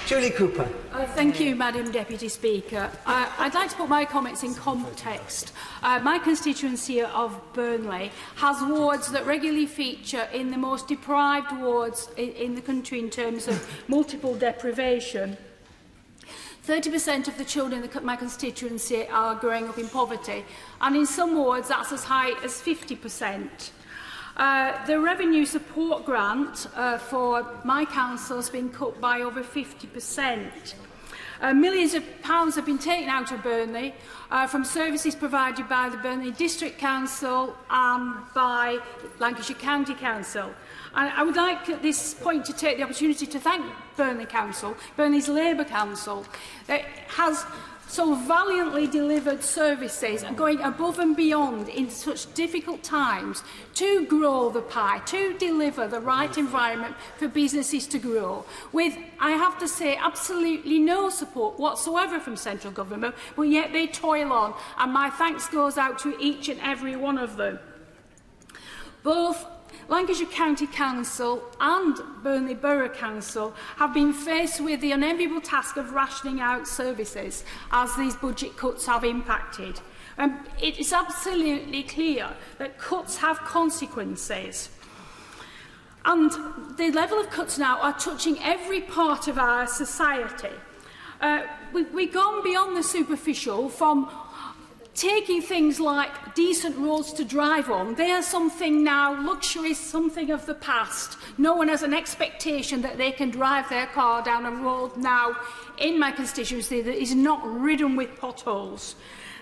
Julie Cooper. Thank you, Madam Deputy Speaker. I'd like to put my comments in context. My constituency of Burnley has wards that regularly feature in the most deprived wards in the country in terms of multiple deprivation. 30% of the children in my constituency are growing up in poverty, and in some wards that's as high as 50%. The revenue support grant for my council has been cut by over 50%. Millions of pounds have been taken out of Burnley from services provided by the Burnley District Council and by Lancashire County Council. And I would like at this point to take the opportunity to thank Burnley Council, Burnley's Labour Council, that has so valiantly delivered services and going above and beyond in such difficult times to grow the pie, to deliver the right environment for businesses to grow, with, I have to say, absolutely no support whatsoever from central government, but yet they toil on, and my thanks goes out to each and every one of them. Both Lancashire County Council and Burnley Borough Council have been faced with the unenviable task of rationing out services as these budget cuts have impacted. It is absolutely clear that cuts have consequences. And the level of cuts now are touching every part of our society. We've gone beyond the superficial from taking things like decent roads to drive on. They are something now, luxury, something of the past. No one has an expectation that they can drive their car down a road now in my constituency that is not ridden with potholes.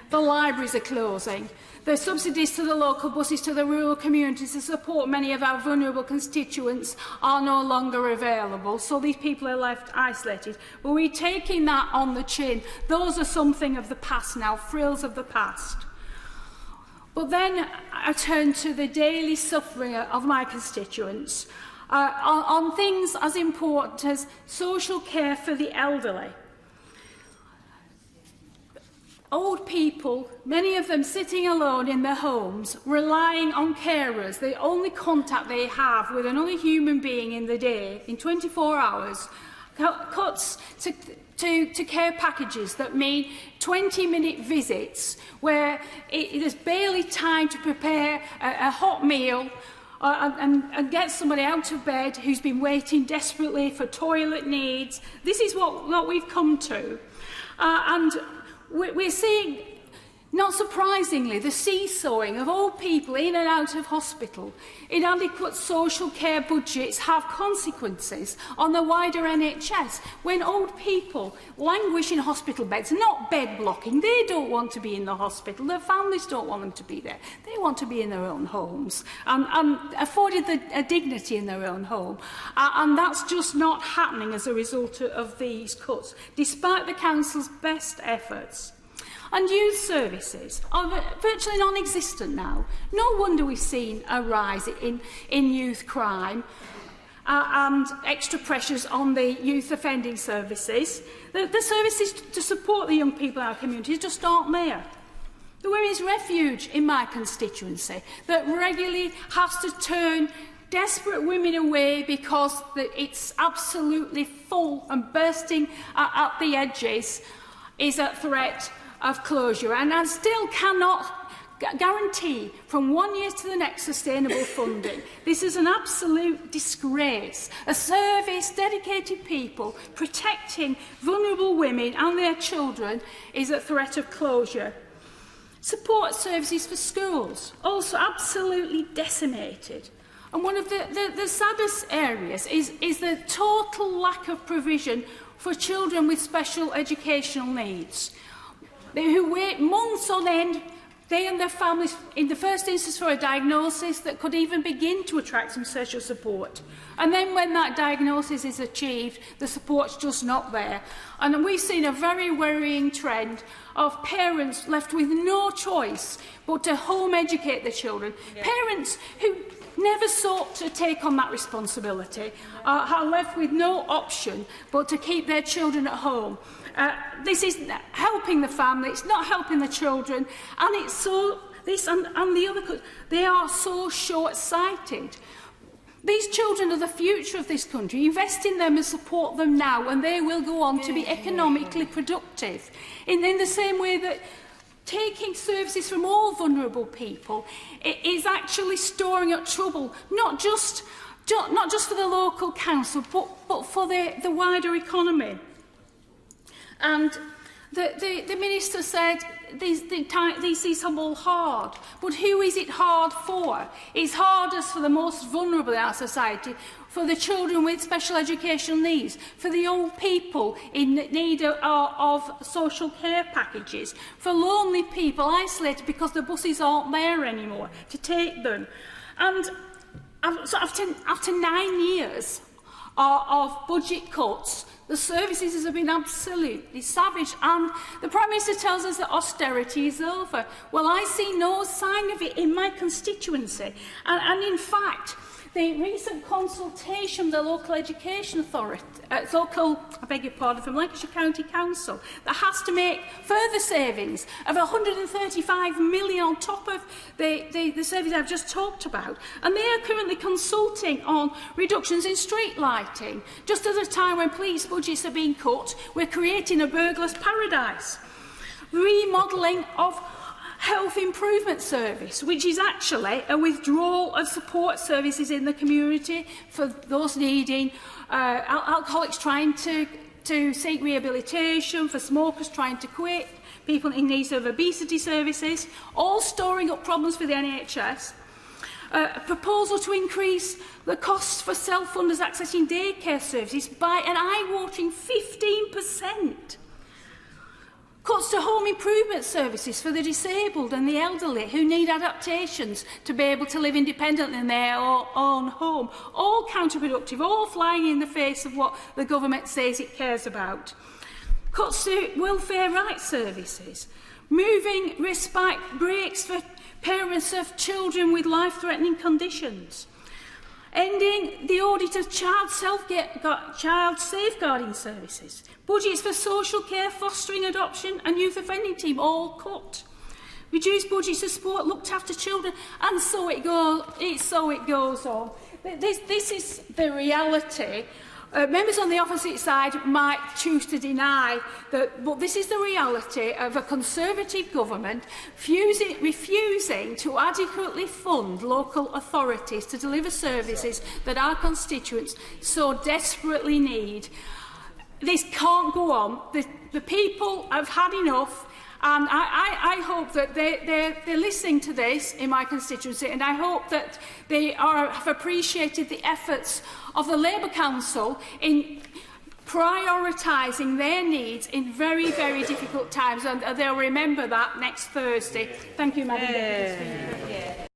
The libraries are closing. The subsidies to the local buses to the rural communities to support many of our vulnerable constituents are no longer available, so these people are left isolated. But we're taking that on the chin. Those are something of the past now, frills of the past. But then I turn to the daily suffering of my constituents on things as important as social care for the elderly. Old people, many of them sitting alone in their homes, relying on carers, the only contact they have with another human being in the day, in 24 hours, cuts to care packages that mean 20-minute visits where there's barely time to prepare a hot meal and get somebody out of bed who's been waiting desperately for toilet needs. This is what we've come to. And we're seeing, not surprisingly, the seesawing of old people in and out of hospital. Inadequate social care budgets have consequences on the wider NHS. When old people languish in hospital beds, not bed blocking, they don't want to be in the hospital, their families don't want them to be there. They want to be in their own homes and afforded a dignity in their own home. And that's just not happening as a result of these cuts, despite the Council's best efforts. And youth services are virtually non-existent now. No wonder we've seen a rise in youth crime and extra pressures on the youth offending services. The services to support the young people in our communities just aren't there. The Women's Refuge in my constituency that regularly has to turn desperate women away because it's absolutely full and bursting at the edges is a threat of closure, and I still cannot guarantee from one year to the next sustainable funding. This is an absolute disgrace. A service, dedicated people protecting vulnerable women and their children is a threat of closure. Support services for schools, also absolutely decimated. And one of the saddest areas is the total lack of provision for children with special educational needs, who wait months on end, they and their families, in the first instance for a diagnosis that could even begin to attract some social support. And then when that diagnosis is achieved, the support's just not there. And we've seen a very worrying trend of parents left with no choice but to home educate their children. Yeah. Parents who never sought to take on that responsibility are left with no option but to keep their children at home. This isn't helping the family, it's not helping the children, and it's so, this and the other, they are so short-sighted. These children are the future of this country. Invest in them and support them now, and they will go on to be economically productive. In the same way that taking services from all vulnerable people is actually storing up trouble, not just for the local council, but for the wider economy. And the Minister said these are all hard. But who is it hard for? It's hardest for the most vulnerable in our society, for the children with special educational needs, for the old people in need of social care packages, for lonely people isolated because the buses aren't there anymore to take them. And so after 9 years of budget cuts, the services have been absolutely savage, and the Prime Minister tells us that austerity is over. Well, I see no sign of it in my constituency, and in fact, the recent consultation with the local education authority, from Lancashire County Council, that has to make further savings of £135 million on top of the savings I've just talked about. And they are currently consulting on reductions in street lighting. Just at a time when police budgets are being cut, we're creating a burglar's paradise. Remodelling of Health Improvement Service, which is actually a withdrawal of support services in the community for those needing alcoholics trying to seek rehabilitation, for smokers trying to quit, people in need of obesity services, all storing up problems for the NHS. A proposal to increase the costs for self-funders accessing daycare services by an eye-watering 15%. Cuts to home improvement services for the disabled and the elderly who need adaptations to be able to live independently in their own home. All counterproductive, all flying in the face of what the government says it cares about. Cuts to welfare rights services. Moving respite breaks for parents of children with life-threatening conditions. Ending the audit of child safeguarding services. Budgets for social care, fostering, adoption and youth offending team all cut. Reduced budgets to support looked after children, and so it goes on. This is the reality. Members on the opposite side might choose to deny that, but this is the reality of a Conservative government refusing to adequately fund local authorities to deliver services that our constituents so desperately need. This can't go on. The people have had enough. And I hope that they're listening to this in my constituency, and I hope that they have appreciated the efforts of the Labour Council in prioritising their needs in very, very difficult times, and they'll remember that next Thursday. Thank you, Madam Deputy Speaker.